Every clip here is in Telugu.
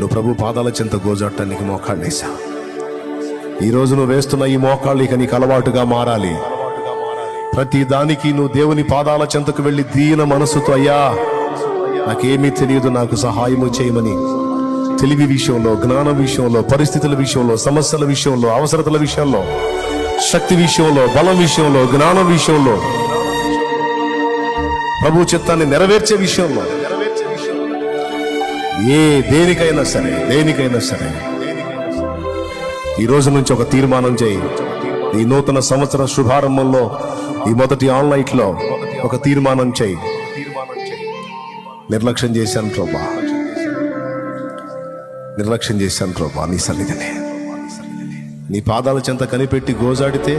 నువ్వు ప్రభు పాదాల చెంత గోజాడటానికి మోకాళ్ళు వేసావు. ఈరోజు నువ్వు వేస్తున్న ఈ మోకాళ్ళు ఇక నీకు అలవాటుగా మారాలి. ప్రతి దానికి నువ్వు దేవుని పాదాల చెంతకు వెళ్ళి దీన మనసుతో, అయ్యా నాకేమీ తెలియదు, నాకు సహాయము చేయమని తెలివి విషయంలో, జ్ఞానం విషయంలో, పరిస్థితుల విషయంలో, సమస్యల విషయంలో, అవసరతల విషయంలో, శక్తి విషయంలో, బలం విషయంలో, జ్ఞానం విషయంలో, ప్రభు చిత్తాన్ని నెరవేర్చే విషయంలో, దేనికైనా సరే ఈ రోజు నుంచి ఒక తీర్మానం చేయి. ఈ నూతన సంవత్సర శుభారంభంలో ఈ మొదటి ఆన్లైన్ లో ఒక తీర్మానం చేయి. నిర్లక్ష్యం చేశాను ప్రభా నీ సన్నిధిని. నీ పాదాల చెంత కనిపెట్టి గోజాడితే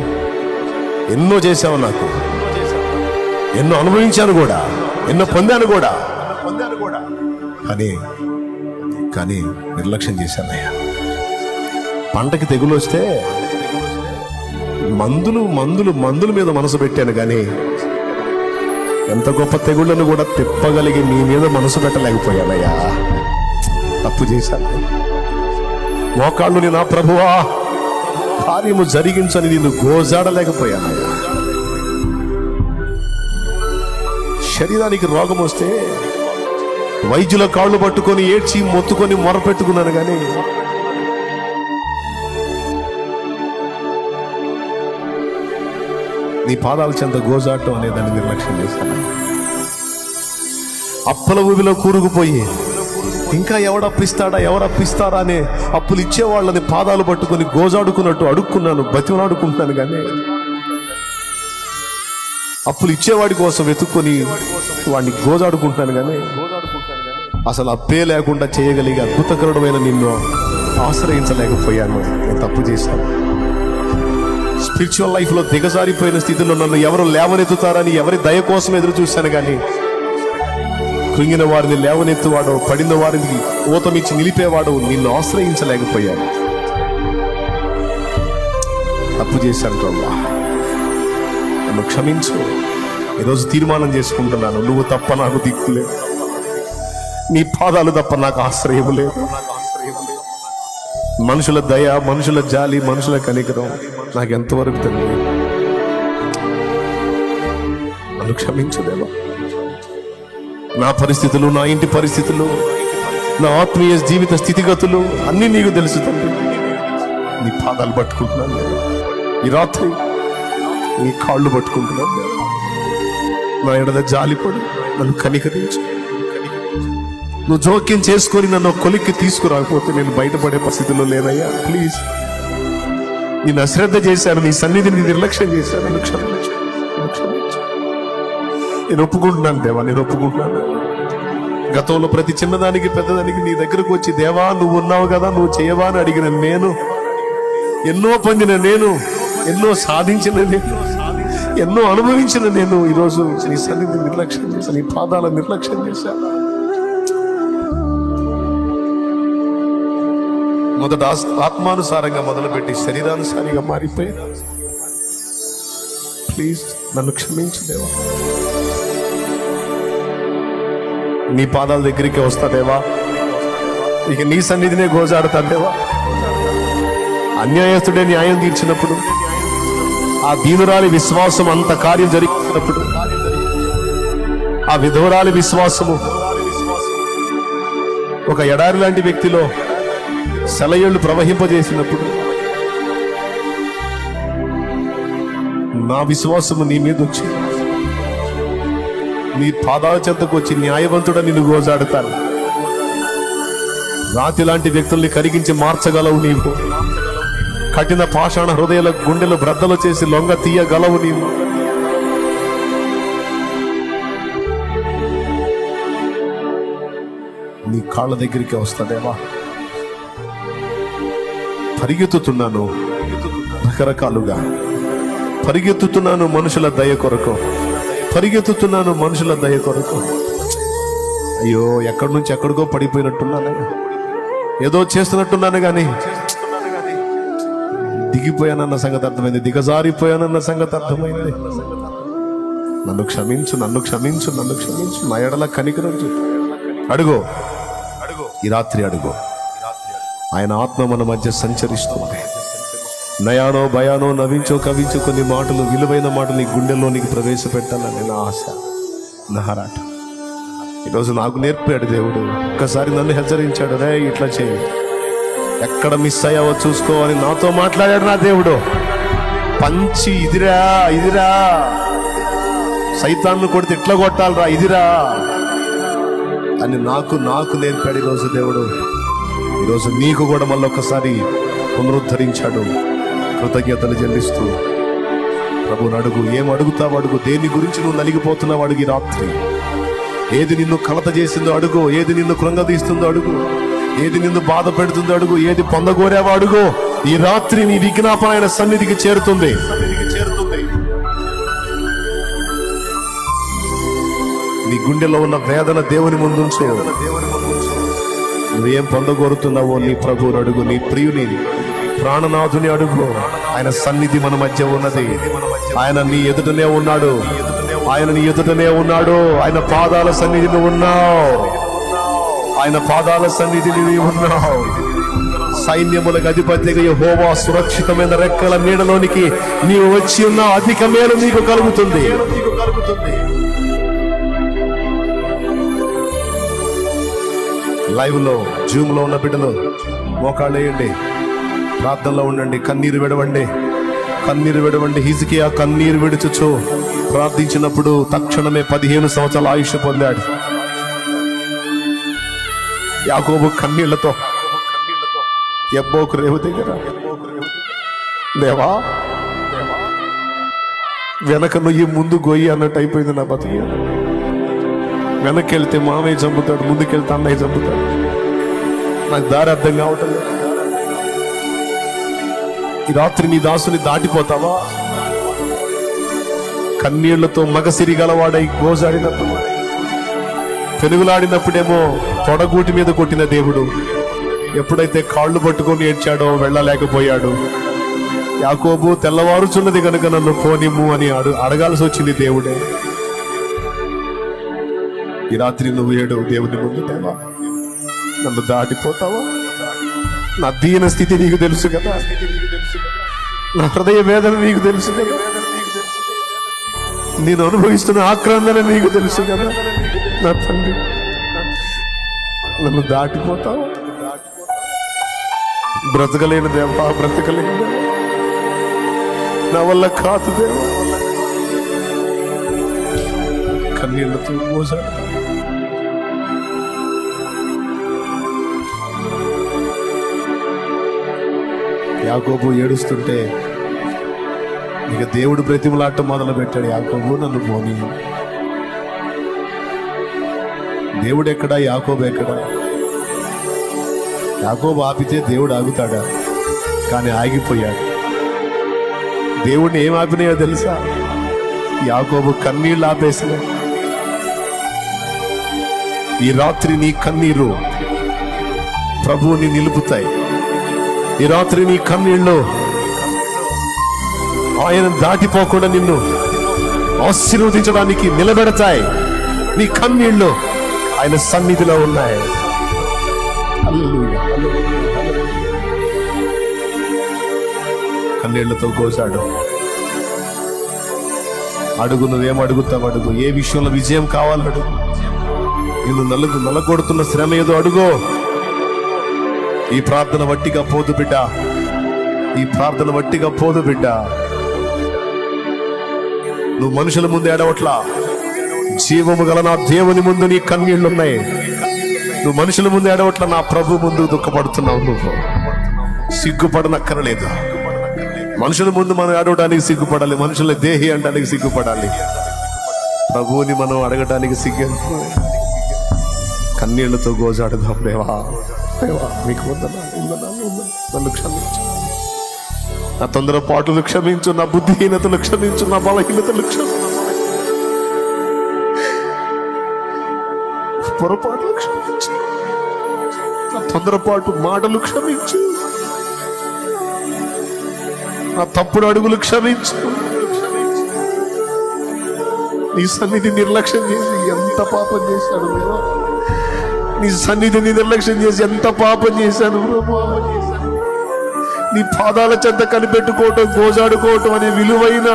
ఎన్నో చేశావు, నాకు ఎన్నో అనుభవించాను కూడా, ఎన్నో పొందాను కూడా. కానీ నిర్లక్ష్యం చేశానయ్యా. పంటకి తెగులు వస్తే మందుల మీద మనసు పెట్టాను, కానీ ఎంత గొప్ప తెగుళ్లను కూడా తిప్పగలిగి నీ మీద మనసు పెట్టలేకపోయానయ్యా. తప్పు చేశాను. మోకాళ్ళుని నా ప్రభువా కార్యము జరిగించని నిన్ను గోజాడలేకపోయానయ్యా. శరీరానికి రోగం వస్తే వైద్యుల కాళ్ళు పట్టుకొని ఏడ్చి మొత్తుకొని మొరపెట్టుకున్నాను, కానీ నీ పాదాల చెంత గోజాటం అనే దాన్ని నిర్లక్ష్యం చేశాను. అప్పుల ఊబిలో కూరుకుపోయి ఇంకా ఎవరప్పిస్తారా అనే అప్పులు ఇచ్చేవాళ్ళని పాదాలు పట్టుకొని గోజాడుకున్నట్టు అడుక్కున్నాను, బతిమలాడుకుంటున్నాను, కానీ అప్పులు ఇచ్చేవాడి కోసం వెతుక్కొని వాడిని గోజాడుకుంటున్నాను, కానీ అసలు అప్పే లేకుండా చేయగలిగే అద్భుతకరమైన నిన్ను ఆశ్రయించలేకపోయాను. నేను తప్పు చేశాను. స్పిరిచువల్ లైఫ్ లో దిగజారిపోయిన స్థితిలో నన్ను ఎవరు లేవనెత్తుతారని ఎవరి దయ కోసం ఎదురు చూశాను, కానీ కృంగిన వారిని లేవనెత్తువాడు, పడిన వారిని ఊతమిచ్చి నిలిపేవాడు నిన్ను ఆశ్రయించలేకపోయాను. తప్పు చేశాను ప్రభా, నన్ను క్షమించు. ఈరోజు తీర్మానం చేసుకుంటున్నాను, నువ్వు తప్ప నాకు దిక్కులేదు, నీ పాదాలు తప్ప నాకు ఆశ్రయము లేదు. మనుషుల దయ, మనుషుల జాలి, మనుషుల కనికరం నాకు ఎంతవరకు తెలియదు. నన్ను క్షమించు దేవా. నా పరిస్థితులు, నా ఇంటి పరిస్థితులు, నా ఆత్మీయ జీవిత స్థితిగతులు అన్నీ నీకు తెలుసు తండ్రి. నీ పాదాలు పట్టుకుంటున్నాను దేవా. ఈ రాత్రి నీ కాళ్ళు పట్టుకుంటున్నాను దేవా. నా ఎడల జాలిపడు, నన్ను కనికరించు. నువ్వు జోక్యం చేసుకొని నన్ను కొలిక్కి తీసుకురాకపోతే నేను బయటపడే పరిస్థితుల్లో లేనయ్యా. ప్లీజ్, నేను అశ్రద్ధ చేశాను, నీ సన్నిధిని నిర్లక్ష్యం చేశాను, నన్ను క్షమించు. నేను ఒప్పుకుంటున్నాను దేవా, నేను ఒప్పుకుంటున్నాను. గతంలో ప్రతి చిన్నదానికి పెద్దదానికి నీ దగ్గరకు వచ్చి దేవా నువ్వు ఉన్నావు కదా, నువ్వు చేయవా అని అడిగిన నేను, ఎన్నో పొందిన నేను, ఎన్నో సాధించిన నేను, ఎన్నో అనుభవించిన నేను ఈరోజు నీ సన్నిధిని నిర్లక్ష్యం చేశాను, నీ పాదాల నిర్లక్ష్యం చేశాను. మొదట ఆత్మానుసారంగా మొదలుపెట్టి శరీరానుసారిగా మారిపోయాను. ప్లీజ్ నన్ను క్షమించు దేవా. నీ పాదాల దగ్గరికి వస్తా దేవా, ఇక నీ సన్నిధినే గోజాడుతాను దేవా. అన్యాయస్తుడే న్యాయం తీర్చినప్పుడు, ఆ దీనురాలి విశ్వాసం అంత కార్యం జరిగినప్పుడు, ఆ విధవరాలి విశ్వాసము ఒక ఎడారి లాంటి వ్యక్తిలో సెలయేళ్లు ప్రవహింపజేసినప్పుడు, నా విశ్వాసము నీ మీద వచ్చి నీ పాదాల చెంతకు వచ్చి న్యాయవంతుడా నిన్ను గోజాడుతాను. రాతి లాంటి వ్యక్తుల్ని కరిగించి మార్చగలవు నీవు. కఠిన పాషాణ హృదయాల గుండెలు బ్రద్దలు చేసి లొంగ తీయగలవు నీవు. నీ కాళ్ళ దగ్గరికి వస్తాదేవా. పరిగెత్తుతున్నాను రకరకాలుగా, పరిగెత్తుతున్నాను మనుషుల దయ కొరకు, పరిగెత్తుతున్నాను మనుషుల దయ కొరకు. అయ్యో, ఎక్కడి నుంచి ఎక్కడికో పడిపోయినట్టున్నాను, ఏదో చేస్తున్నట్టున్నాను, కానీ దిగిపోయానన్న సంగతి అర్థమైంది, దిగజారిపోయానన్న సంగతి అర్థమైంది. నన్ను క్షమించు, నన్ను క్షమించు, నన్ను క్షమించు. నా ఎడల కనికరం చూపు. అడుగో, ఈ రాత్రి అడుగో. ఆయన ఆత్మ మన మధ్య సంచరిస్తుంది. నయానో భయానో నవ్వించో కవించో కొన్ని మాటలు, విలువైన మాటలు నీ గుండెల్లోనికి ప్రవేశపెట్టాలని నా ఆశ, నా హరాట. ఈరోజు నాకు నేర్పాడు దేవుడు. ఒక్కసారి నన్ను హెచ్చరించాడు, రే ఇట్లా చేయి, ఎక్కడ మిస్ అయ్యావో చూసుకోవాలి. నాతో మాట్లాడాడు నా దేవుడు. పంచి ఇదిరా ఇదిరా, సైతాన్ని కొడితే ఇట్లా కొట్టాలరా ఇదిరా అని నాకు నేర్పాడు ఈరోజు దేవుడు. ఈరోజు నీకు కూడా మళ్ళొక్కసారి పునరుద్ధరించాడు. కృతజ్ఞతలు చెల్లిస్తూ ప్రభువుని అడుగు. ఏం అడుగుతావు అడుగు. దేని గురించి నువ్వు నలిగిపోతున్నావు అడుగు. ఈ రాత్రి ఏది నిన్ను కలత చేసిందో అడుగు. ఏది నిన్ను కృంగదీస్తుందో అడుగు. ఏది నిన్ను బాధ పెడుతుందో అడుగు. ఏది పొందగోరావో అడుగు. ఈ రాత్రి నీ విజ్ఞాపన ఆయన సన్నిధికి చేరుతుంది. నీ గుండెలో ఉన్న వేదన దేవుని ముందుంచు. నువ్వేం పొందగోరుతున్నావో నీ ప్రభువుని అడుగు. నీ ప్రియుని ప్రాణనాథుని అడుగు. ఆయన సన్నిధి మన మధ్య ఉన్నది. ఆయన నీ ఎదుటనే ఉన్నాడు. ఆయన నీ ఎదుటనే ఉన్నాడు. ఆయన పాదాల సన్నిధిని ఉన్నావు. ఆయన పాదాల సన్నిధిని ఉన్నావు. సైన్యములకు అధిపతిగా యెహోవా సురక్షితమైన రెక్కల నీడలోనికి నీవు వచ్చి ఉన్న అధిక మేలు నీకు కలుగుతుంది. లైవ్ లో జూమ్ లో ఉన్న బిడ్డలు మోకాళ్ళు వేయండి, ప్రార్థనలో ఉండండి, కన్నీరు విడవండి. హిజ్కియా కన్నీరు విడుచుచు ప్రార్థించినప్పుడు తక్షణమే 15 సంవత్సరాల ఆయుష్ పొందాడు. యాకోబు కన్నీళ్లతో యబ్బోకు రేవు దగ్గర, దేవా వెనక నుయ్యి ముందు గొయ్యి అన్నట్టు అయిపోయింది నా బతుకు. వెనక్కి వెళ్తే మామయ్య చంపుతాడు, ముందుకెళ్తే అన్నయ్య చంపుతాడు. నాకు దారి అర్థం కావటం లేదు. ఈ రాత్రి నీ దాసుని దాటిపోతావా? కన్నీళ్లతో మగసిరి గలవాడై గోజాడినప్పుడు, పెనుగులాడినప్పుడేమో తొడగూటి మీద కొట్టిన దేవుడు ఎప్పుడైతే కాళ్ళు పట్టుకొని ఏడ్చాడో వెళ్ళలేకపోయాడు. యాకోబు తెల్లవారుచున్నది కనుక నన్ను పోనిమ్ము అని అడగాల్సి వచ్చింది దేవుడే. ఈ రాత్రి నువ్వు ఏడు దేవుని ముందు, దేవా నన్ను దాటిపోతావా? నా దీన స్థితి నీకు తెలుసు కదా, నా హృదయ వేదన నీకు తెలుసు కదా, నేను అనుభవిస్తున్న ఆక్రందన నీకు తెలుసు కదా. నా తండ్రి నన్ను దాటిపోతావా? బ్రతకలేను దేవా, బ్రతకలేను దేవా, నా వల్ల కాదు దేవా. కన్నీళ్లతో మోసాడు. యాకోబు ఏడుస్తుంటే ఇక దేవుడు బ్రతిమలాట మొదలు పెట్టాడు. యాకోబు నన్ను పోనీ. దేవుడు ఎక్కడా, యాకోబు ఎక్కడా? యాకోబు ఆపితే దేవుడు ఆగుతాడా? కానీ ఆగిపోయాడు. దేవుడిని ఏం ఆపినాయో తెలుసా? యాకోబు కన్నీళ్ళు ఆపేసిన. ఈ రాత్రి నీ కన్నీరు ప్రభువుని నిలుపుతాయి. ఈ రాత్రి నీ కన్నీళ్ళు ఆయన దాటిపోకుండా నిన్ను ఆశీర్వదించడానికి నిలబెడతాయి. నీ కన్నీళ్ళు ఆయన సన్నిధిలో ఉన్నాయి. కన్నీళ్లతో కోసాడు. అడుగు, నువ్వేం అడుగుతావు అడుగు. ఏ విషయంలో విజయం కావాలడు. నిన్ను నలగొడుతున్న శ్రమ ఏదో అడుగో. ఈ ప్రార్థన వట్టిగా పోదు బిడ్డ, ఈ ప్రార్థన వట్టిగా పోదు బిడ్డ. నువ్వు మనుషుల ముందు ఏడవట్లా, జీవము గల నా దేవుని ముందు నీ కన్నీళ్లున్నాయి. నువ్వు మనుషుల ముందు ఏడవట్లా, నా ప్రభు ముందు దుఃఖపడుతున్నావు. నువ్వు సిగ్గుపడనక్కరలేదు. మనుషుల ముందు మనం ఏడవడానికి సిగ్గుపడాలి, మనుషుల దేహి అనడానికి సిగ్గుపడాలి. ప్రభువుని మనం అడగటానికి సిగ్గు. కన్నీళ్లతో గోజాడుదాం. దేవా దేవా మీకు నన్ను క్షమించు, నా తొందరపాటులు క్షమించు, నా బుద్ధిహీనతలు క్షమించు, నా బలహీనతలు క్షమించు, పొరపాట్లు క్షమించు, నా తొందరపాటు మాటలు క్షమించు, నా తప్పుడు అడుగులు క్షమించు. నీ సన్నిధి నిర్లక్ష్యం చేసి ఎంత పాపం చేశాడు. నీ సన్నిధిని నిర్లక్ష్యం చేసి ఎంత పాపం చేశాను ప్రభువా. నీ పాదాల చెంత కనిపెట్టుకోవటం, గోజాడుకోవటం అనే విలువైన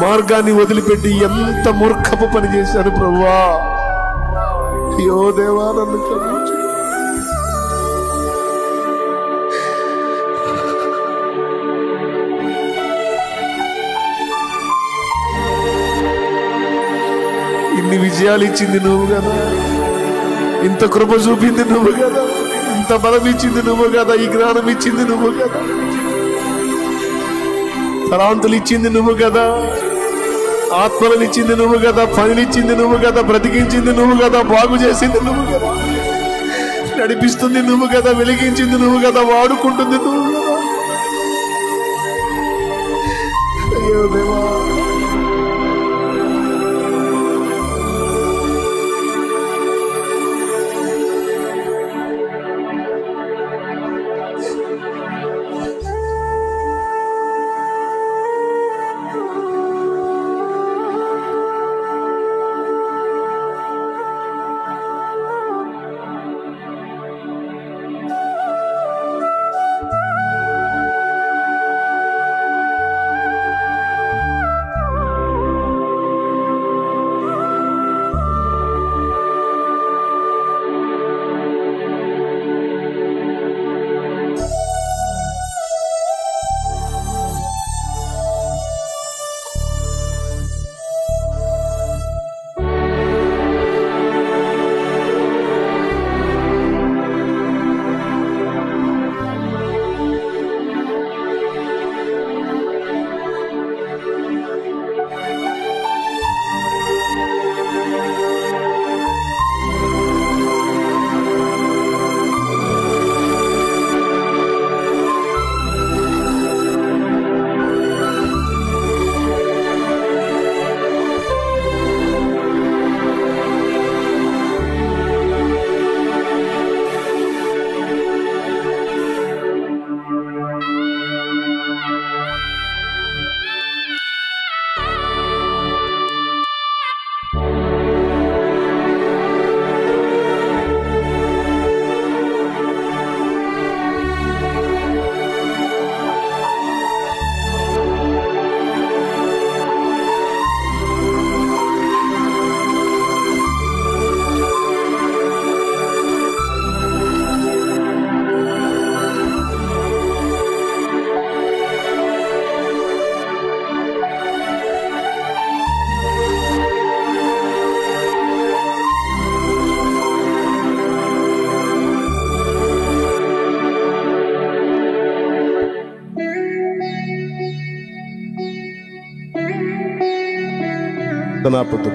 మార్గాన్ని వదిలిపెట్టి ఎంత మూర్ఖపు పని చేశాను ప్రభువా. అయ్యో దేవా, నన్ను క్షమించు. ఇన్ని విజయాలు ఇచ్చింది నువ్వు కదా, ఇంత కృప చూపింది నువ్వు కదా, ఇంత బలం ఇచ్చింది నువ్వు కదా, ఈ జ్ఞానం ఇచ్చింది నువ్వు కదా, తలాంతులు ఇచ్చింది నువ్వు కదా, ఆత్మలను ఇచ్చింది నువ్వు కదా, పనినిచ్చింది నువ్వు కదా, బ్రతికించింది నువ్వు కదా, బాగు చేసింది నువ్వు కదా, నడిపిస్తుంది నువ్వు కదా, వెలిగించింది నువ్వు కదా, వాడుకుంటుంది నువ్వు కదా. అయ్యో దేవా,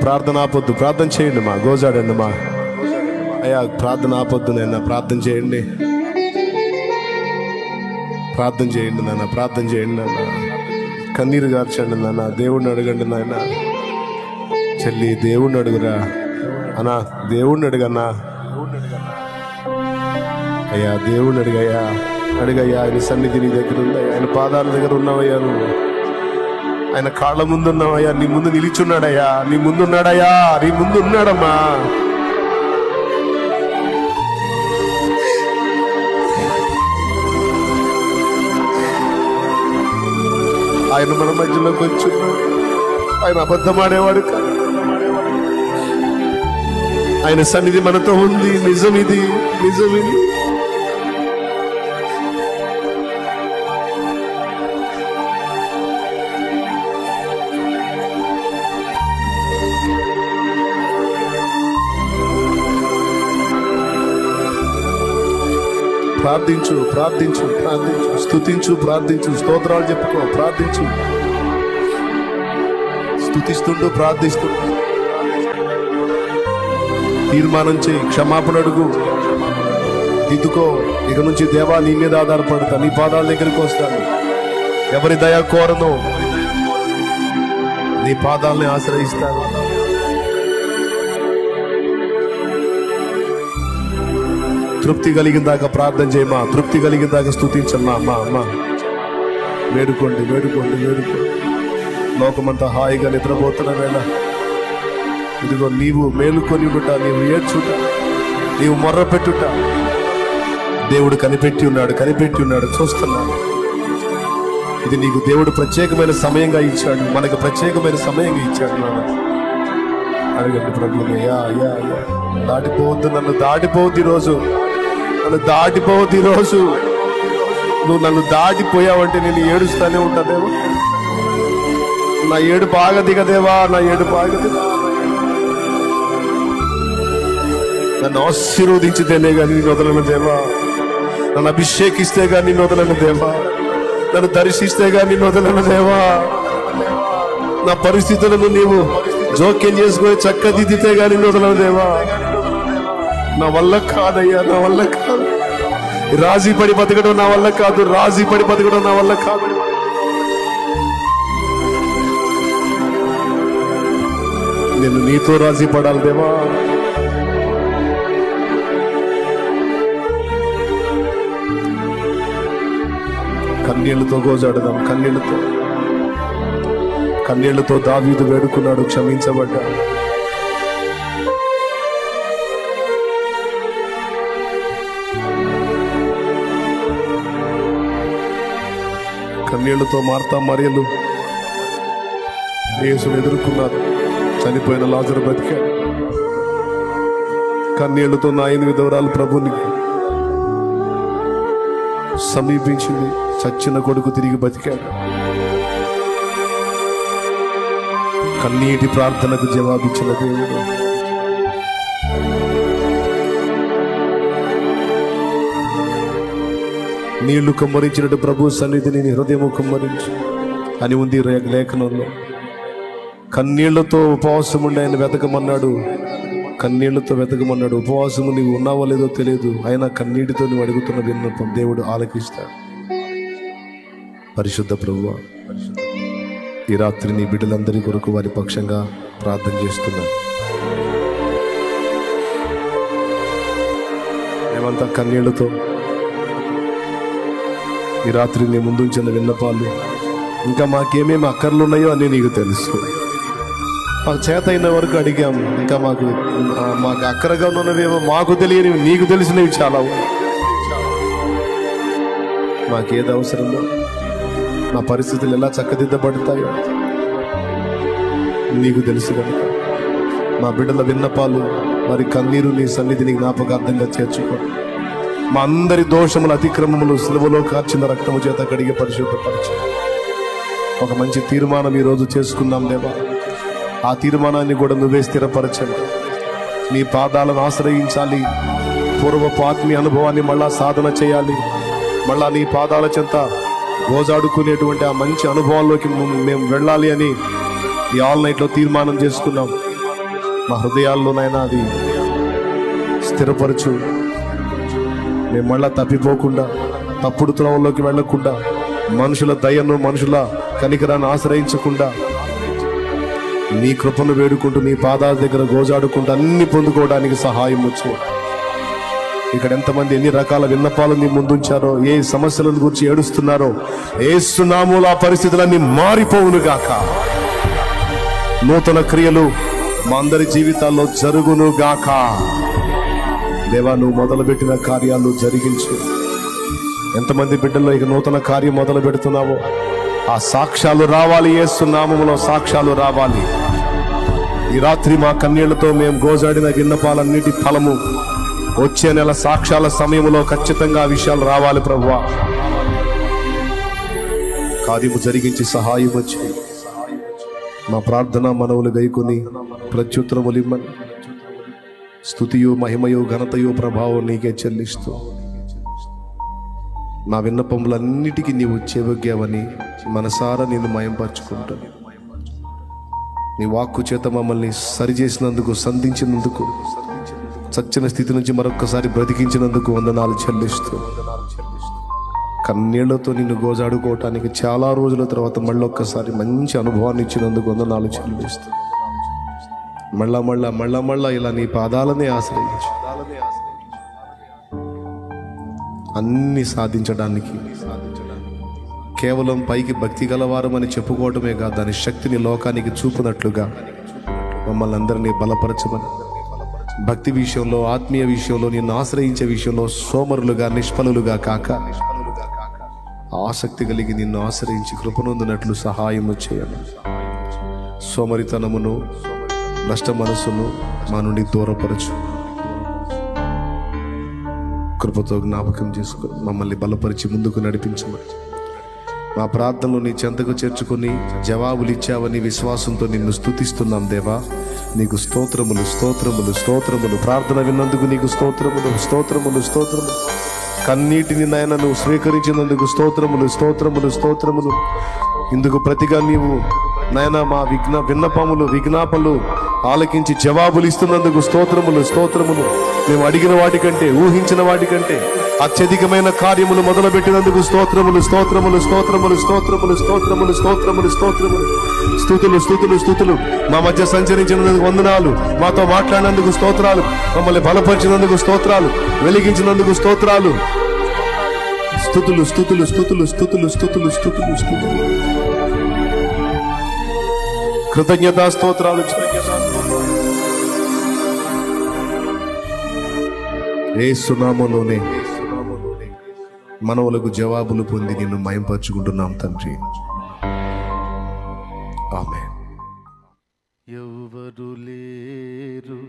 ప్రార్థన ఆపొద్దు, ప్రార్థన చేయండి మా, గోజాడండి మా అయ్యా, ప్రార్థన ఆపొద్దు నాయన, ప్రార్థన చేయండి, ప్రార్థన చేయండి నాన్న, ప్రార్థన చేయండి నాన్న, కన్నీరు గార్చండి నాన్న, దేవుడిని అడగండి నాయన. చెల్లి దేవుడిని అడుగురా అన్నా, దేవుడిని అడుగన్నా అయ్యా, దేవుడిని అడిగయ్యా, అడిగయ్యా. ఆయన సన్నిధి నీ దగ్గర ఉందయ్యా, ఆయన పాదాల దగ్గర ఉన్నావయ్యా, నువ్వు ఆయన కాళ్ళ ముందున్నావయ్యా, నీ ముందు నిలిచున్నాడయ్యా, నీ ముందున్నాడయ్యా, నీ ముందు ఉన్నాడమ్మా. ఆయన మన మధ్యలోకి వచ్చున్నాడు. ఆయన అబద్ధం ఆడేవాడు కాదు, ఆయన సన్నిధి మనతో ఉంది. నిజమిది, నిజమిది. ప్రార్థించు, ప్రార్థించు, ప్రార్థించు, స్తుతించు, ప్రార్థించు, స్తోత్రాలు చెప్పుకో, ప్రార్థించు, స్తుతిస్తుండు, ప్రార్థిస్తుండు. తీర్మానం చేయి, క్షమాపణ అడుగు, దిద్దుకో. ఇక నుంచి దేవా నీ మీద ఆధారపడతా, నీ పాదాల దగ్గరికి వస్తాను, ఎవరి దయ కోరను, నీ పాదాలని ఆశ్రయిస్తాను. తృప్తి కలిగిన దాకా ప్రార్థన చేయమా, తృప్తి కలిగిన దాకా స్తుతించమ్మా. అమ్మా అమ్మా, వేడుకోండి, వేడుకోండి, వేడుకోండి. లోకమంతా హాయిగా నిద్రపోతున్న వేళ ఇదిగో నీవు మేలుకొని ఉండుట, నీవు ఏడ్చుట, నీవు మొర్ర పెట్టుట దేవుడు కనిపెట్టి ఉన్నాడు చూస్తున్నాడు. ఇది నీకు దేవుడు ప్రత్యేకమైన సమయంగా ఇచ్చాడు, మనకు ప్రత్యేకమైన సమయంగా ఇచ్చాడు. అడగండి ప్రభుని, దాటిపోవద్దు, నన్ను దాటిపోవద్దు ఈరోజు, నువ్వు నన్ను దాటిపోయావంటే నేను ఏడుస్తానే ఉంటాదేవా, నా ఏడు బాగా దిగదేవా, నన్ను ఆశీర్వదించితేనే కానీ నేను వదలను దేవా, నన్ను అభిషేకిస్తే కానీ నేను వదలను దేవా, నన్ను దర్శిస్తే కానీ నేను వదలను దేవా, నా పరిస్థితులను నీవు జోక్యం చేసుకొని చక్కదిద్దితే కానీ నేను వదలను దేవా. నా వల్ల కాదయ్యా, నా వల్ల కాదు. రాజీ పడి బతకడం నా వల్ల కాదు. నేను నీతో రాజీ పడాలి దేవా. కన్నీళ్లతో గోజాడదాం, కన్నీళ్లతో దావీదు వేడుకున్నాడు, క్షమించబడ్డాడు. కన్నీళ్లతో మార్తా మరియలు యేసును ఎదుర్కొన్నారు. చనిపోయిన లాజరు బతికాడు. కన్నీళ్లతో నాయన విధవరాలు ప్రభుని సమీపించింది. చచ్చిన కొడుకు తిరిగి బతికాడు. కన్నీటి ప్రార్థనకు జవాబిచ్చిన దేవుడు. నీళ్లు కుమ్మరించినట్టు ప్రభు సన్నిధిని నీ హృదయము కుమ్మరించు అని ఉంది లేఖనంలో. కన్నీళ్లతో ఉపవాసం ఉండి ఆయన వెతకమన్నాడు. ఉపవాసము నీవు ఉన్నావో లేదో తెలియదు, అయినా కన్నీటితో నువ్వు అడుగుతున్న విన్నపం దేవుడు ఆలకిస్తాడు. పరిశుద్ధ ప్రభువా, ఈ రాత్రి నీ బిడ్డలందరి కొరకు వారి పక్షంగా ప్రార్థన చేస్తున్నా. మేమంతా కన్నీళ్లతో ఈ రాత్రి నీ ముందుంచిన విన్నపాలు, ఇంకా మాకేమేమి అక్కర్లు ఉన్నాయో అని నీకు తెలుసు. మాకు చేత అయిన వరకు అడిగాం. ఇంకా మాకు అక్కరగా ఉన్నవేమో మాకు తెలియనివి, నీకు తెలిసినవి చాలా. మాకేది అవసరమో, నా పరిస్థితులు ఎలా చక్కదిద్దబడతాయో నీకు తెలుసు కనుక మా బిడ్డల విన్నపాలు, వారి కన్నీరు నీ సన్నిధిని జ్ఞాపకార్థంగా చేర్చుకో. మా అందరి దోషములు, అతిక్రమములు సిలువలో కార్చిన రక్తము చేత కడిగి పరిశుద్ధపరచు. ఒక మంచి తీర్మానం ఈరోజు చేసుకున్నాం దేవా. ఆ తీర్మానాన్ని కూడా నువ్వే స్థిరపరచండి. నీ పాదాలను ఆశ్రయించాలి. పూర్వపు ఆత్మీయ అనుభవాన్ని మళ్ళా సాధన చేయాలి. మళ్ళా నీ పాదాల చెంత గోజాడుకునేటువంటి ఆ మంచి అనుభవాల్లోకి మేము వెళ్ళాలి అని ఈ ఆల్ నైట్లో తీర్మానం చేసుకున్నాం. మా హృదయాల్లోనైనా అది స్థిరపరచు. మేము మళ్ళా తప్పిపోకుండా, తప్పుడు త్రోవల్లోకి వెళ్లకుండా, మనుషుల దయను, మనుషుల కనికరాన్ని ఆశ్రయించకుండా నీ కృపను వేడుకుంటూ నీ పాదాల దగ్గర గోజాడుకుంటూ అన్ని పొందుకోవడానికి సహాయం వచ్చు. ఇక్కడ ఎంతమంది ఎన్ని రకాల విన్నపాలు నీ ముందుంచారో, ఏ సమస్యలను గురించి ఏడుస్తున్నారో, యేసు నామములో ఆ పరిస్థితులన్నీ మారిపోవును గాక. నూతన క్రియలు మా అందరి జీవితాల్లో జరుగును గాక. దేవా, నువ్వు మొదలుపెట్టిన కార్యాలు జరిగించు. ఎంతమంది బిడ్డల్లో ఇక నూతన కార్యం మొదలు పెడుతున్నావో ఆ సాక్ష్యాలు రావాలి. యేసు నామములో సాక్ష్యాలు రావాలి. ఈ రాత్రి మా కన్నీళ్లతో మేము గోజాడిన విన్నపాలన్నిటి ఫలము వచ్చే నెల సాక్ష్యాల సమయంలో ఖచ్చితంగా ఆ విషయాలు రావాలి ప్రభువా. కార్యము జరిగించి సహాయం వచ్చి మా ప్రార్థన మనవులు గైకొని ప్రత్యుత్తరములిమ్మని స్తుతియు, మహిమయు, ఘనతయు, ప్రభావం నీకే చెల్లిస్తూ నా విన్నపములన్నిటికీ నీవు చెవగ్గావని మనసారా నేను మయంపరుచుకుంటాను. నీ వాక్కు చేత మమ్మల్ని సరిచేసినందుకు, సంధించినందుకు, చచ్చిన స్థితి నుంచి మరొక్కసారి బ్రతికించినందుకు వందనాలు చెల్లిస్తూ, కన్నీళ్లతో నిన్ను గోజాడుకోవటానికి చాలా రోజుల తర్వాత మళ్ళొక్కసారి మంచి అనుభవాన్ని ఇచ్చినందుకు వందనాలు చెల్లిస్తూ, మళ్ళా ఇలా నీ పాదాలనే ఆశ్రయించు. అన్ని సాధించడానికి కేవలం పైకి భక్తి గలవారం అని చెప్పుకోవటమే కాదు, దాని శక్తిని లోకానికి చూపునట్లుగా మమ్మల్ని అందరినీ బలపరచమని, భక్తి విషయంలో, ఆత్మీయ విషయంలో, నిన్ను ఆశ్రయించే విషయంలో సోమరులుగా, నిష్ఫలులుగా కాక ఆసక్తి కలిగి నిన్ను ఆశ్రయించి కృపనొందినట్లు సహాయము చేయను. సోమరితనమును, నష్ట మనసును మా నుండి దూరపరచు. కృపతో జ్ఞాపకం చేసుకో, మమ్మల్ని బలపరిచి ముందుకు నడిపించమని, మా ప్రార్థనలు నీ చెంతకు చేర్చుకుని జవాబులు ఇచ్చావని విశ్వాసంతో నిన్ను స్తుతిస్తున్నాం దేవా. నీకు స్తోత్రములు, స్తోత్రములు, స్తోత్రములు. ప్రార్థన విన్నందుకు నీకు స్తోత్రములు, స్తోత్రములు, స్తోత్రములు. కన్నీటిని నాయన నువ్వు స్వీకరించినందుకు స్తోత్రములు, స్తోత్రములు, స్తోత్రములు. ఇందుకు ప్రతిగా నీవు నాయన మా విజ్ఞాపనలు ఆలకించి జవాబులు ఇస్తున్నందుకు స్తోత్రములు, స్తోత్రములు. మేము అడిగిన వాటికంటే, ఊహించిన వాటికంటే అత్యధికమైన కార్యములు మొదలుపెట్టినందుకు స్తోత్రములు, స్తోత్రములు, స్తోత్రములు, స్తోత్రములు, స్తోత్రములు, స్తోత్రములు, స్తోత్రములు. స్తుతులు, స్తుతులు, స్తుతులు. మా మధ్య సంచరించినందుకు వందనాలు. మాతో మాట్లాడినందుకు స్తోత్రాలు. మమ్మల్ని బలపరిచినందుకు స్తోత్రాలు. వెలిగించినందుకు స్తోత్రాలు. స్తుతులు, స్తుతులు, స్తుతులు, స్తుతులు, స్తుతులు, స్తుతులు, స్తుతులు. కృతజ్ఞతా స్తోత్రాలు. యేసు నామములోనే మనవులకు జవాబులు పొంది నిన్ను మయంపరుచుకుంటున్నాం తండ్రి. ఆమేన్. ఎవరు లేరు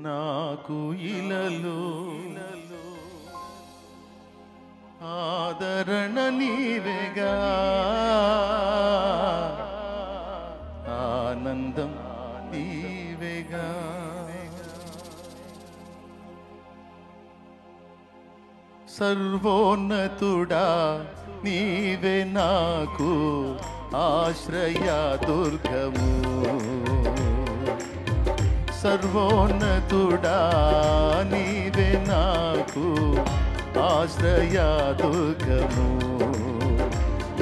నాకు ఇలలో, ఆదరణ నీవేగా, ఆనందం నీవేగా. సర్వోన్నతుడా నీవే నాకు ఆశ్రయ దుర్గము. సర్వోన్నతుడా నీవే నాకు ఆశ్రయ దుర్గము.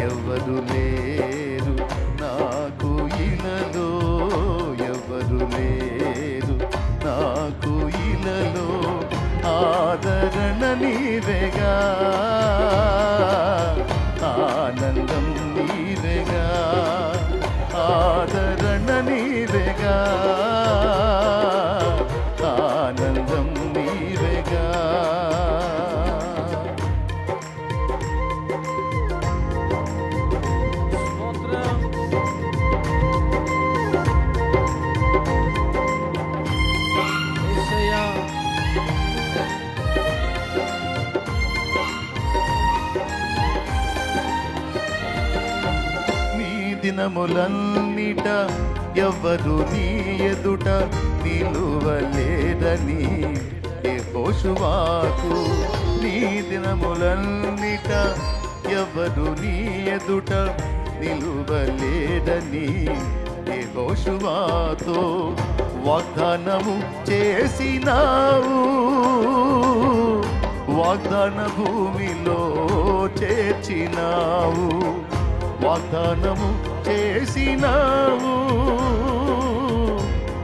ఎవరు లేరు నాకు ఇలలో, ఎవరు లేరు నాకు ఇలలో, ఆదరణ నీవేగా, ఆనందం నీవేగా, ఆదరణ నీవేగా, ఆనందం నీవేగా. దినములన్నిట ఎవ్వరు నీ ఎదుట నిలువలేదని యెహోషువాకు. నీ దినములన్నిట ఎవ్వరు నీ ఎదుట నిలువలేదని యెహోషువాతో వాగ్దానము చేసినావు. వాగ్దాన భూమిలో చేర్చినావు, వాగ్దానము చేసినావు,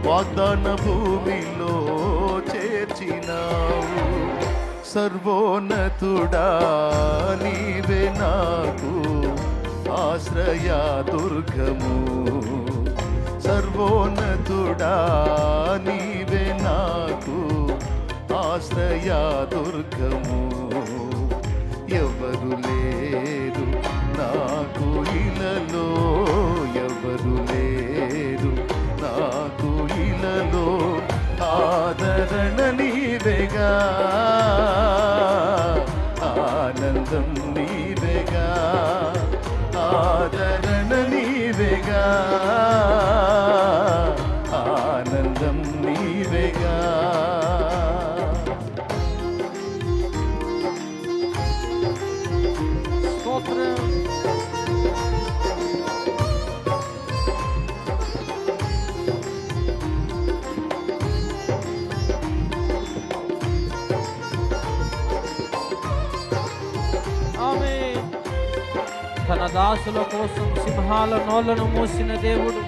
వాగ్దాన భూమిలో చేర్చినావు. సర్వోన్నతుడా నీవే నాకు ఆశ్రయ దుర్గము. సర్వోన్నతుడా నీవే నాకు ఆశ్రయ దుర్గము. ఎవరు లేరు నాకు ఇలలో, ఎవరు లేరు నాకు ఇలలో, ఆదరణ నీవేగా, ఆనందం నీవేగా, ఆదరణ నీవేగా, ఆనందం నీవేగా. తన దాసుల కోసం సింహాల నోళ్లను మూసిన దేవుడు,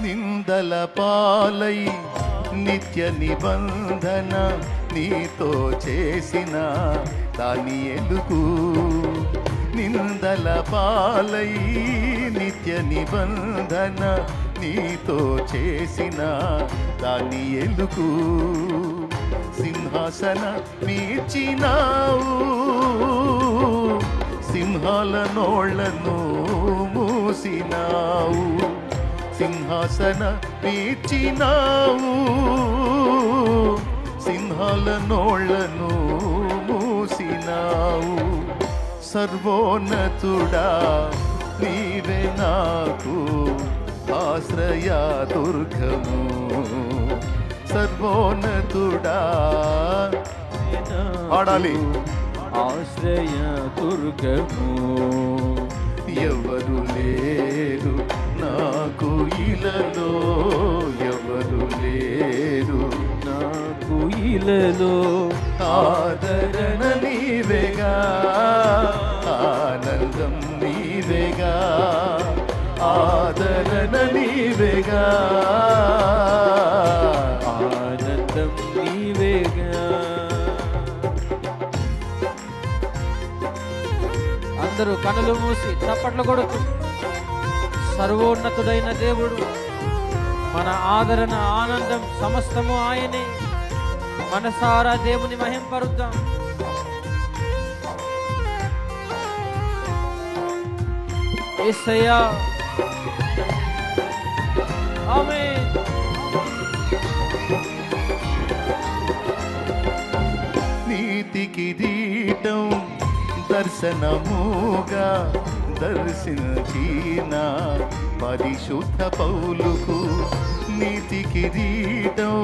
నిందల పాలై నిత్య నిబంధన నీతో చేసిన దానియేలుకు నిందల పాలై నిత్య నిబంధన నీతో చేసిన దాని ఎలుగు సింహాసన మీర్చినావు, సింహాల నోళ్లను మూసినావు, సింహాసన మీర్చినావు, సింహాల నోళ్లను మూసినావు. సర్వోన్నతుడా నీవే నాకు ఆశ్రయ దుర్గము, సర్వోన్నతుడా ఆడాలి. ఆశ్రయ దుర్గము, ఎవరు లేరు నాకు ఇలలో, ఎవరు లేరు నాకు ఇలలో. ఆదరణ నీవేగా, ఆనందం నీవేగా, ఆదరణ నీవేగా, ఆనందం నీవేగా. అందరూ కనులు మూసి చప్పట్లు కొడుతూ, సర్వోన్నతుడైన దేవుడు, మన ఆదరణ, ఆనందం సమస్తము ఆయనే. మనసారా దేవుని మహింపరుద్దాం. యేసయ్యా, ఆమేన్. నీతి కిరీటం దర్శనముగా దర్శించిన పరిశుద్ధ పౌలుకు, నీతి కిరీటం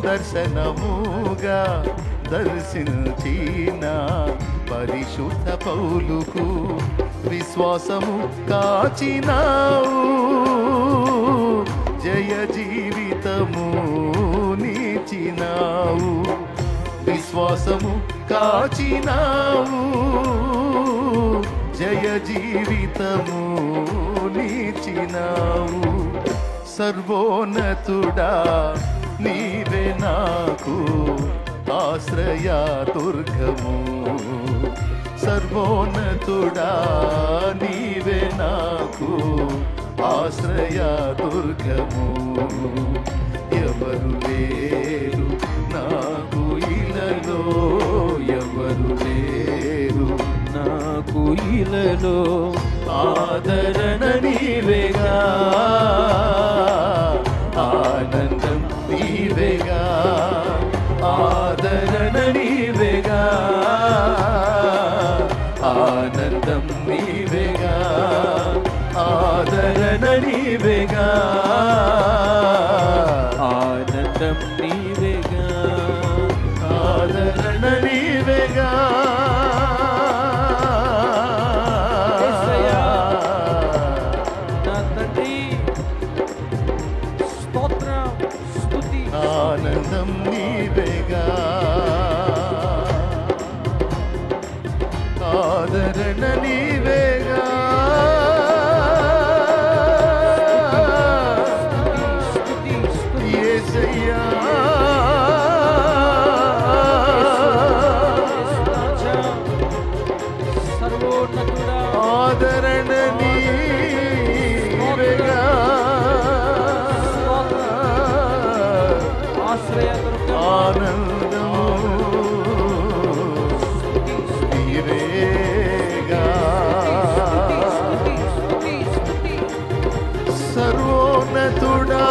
దర్శనముగా దర్శించిన పరిశుద్ధ పౌలుకు విశ్వాసము కాచినావు, జయ జీవితము నీచినావు, విశ్వాసము కాచినావు, జయ జీవితము నీచినావు. సర్వోన్నతుడా నీవే నాకు ఆశ్రయ దుర్గము, సర్వోన్నతుడా నీవే నాకు ఆశ్రయ దుర్గము. ఎవరు లేరు నాకు ఇలలో, ఎవరు లేరు నాకు ఇలలో. ఆదరణ నీవేగా, ఆనందం నీవేగా, ఆదరణ నీవేగా, ఆనందం నీవేగా, ఆదరణ నీవేగా, ఆనందం నీవేగా, ఆదరణ నీవేగా. యేసయ్యా, నా తండ్రి, స్తోత్రం, స్తుతి. ఆనందం నీవేగా, ఆదరణ నీవేగా, స్తుతి, స్తుతి. యేసయ్యా. సర్వోన్నతుడా, ఆదరణ నీవేగా, ఆశ్రయ దుర్గము, ఆనందము నీవేగా. స్తుతి, స్తుతి. సర్వోన్నతుడా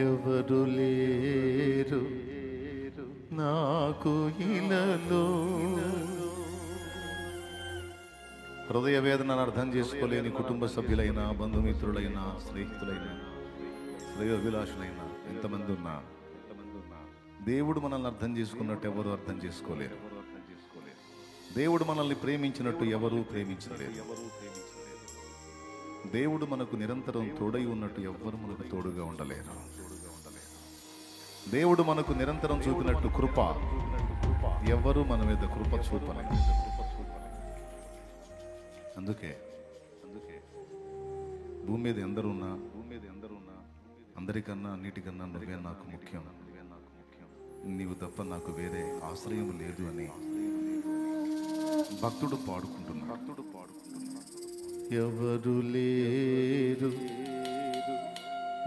ఎవరు లేరు నాకు ఇలలో. హృదయ వేదనను అర్థం చేసుకోలేని కుటుంబ సభ్యులైన, బంధుమిత్రులైన, స్నేహితులైన, శ్రేయోభిలాషులైన ఎంతమంది ఉన్నా దేవుడు మనల్ని అర్థం చేసుకున్నట్టు ఎవరు అర్థం చేసుకోలేరు. దేవుడు మనల్ని ప్రేమించినట్టు ఎవరూ ప్రేమించలేరు. దేవుడు మనకు నిరంతరం తోడై ఉన్నట్టు ఎవ్వరు మనకు తోడుగా ఉండలేరు. దేవుడు మనకు నిరంతరం చూపినట్టు కృప ఎవరు మన మీద కృప చూపలేరు. అందుకే భూమి మీద ఎందరున్నా అందరికన్నా అన్నిటికన్నా నువ్వే నాకు ముఖ్యం, నీవు తప్ప నాకు వేరే ఆశ్రయం లేదు అని భక్తుడు పాడుకుంటున్నా. ఎవరు లేరు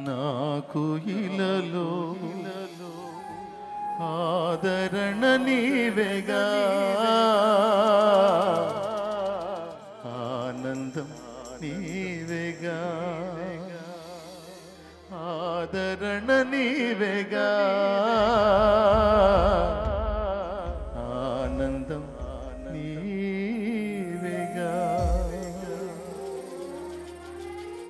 నాకు ఇలలో, ఆదరణ నీవేగా, ఆనందం నీవేగా, ఆదరణ నీవేగా,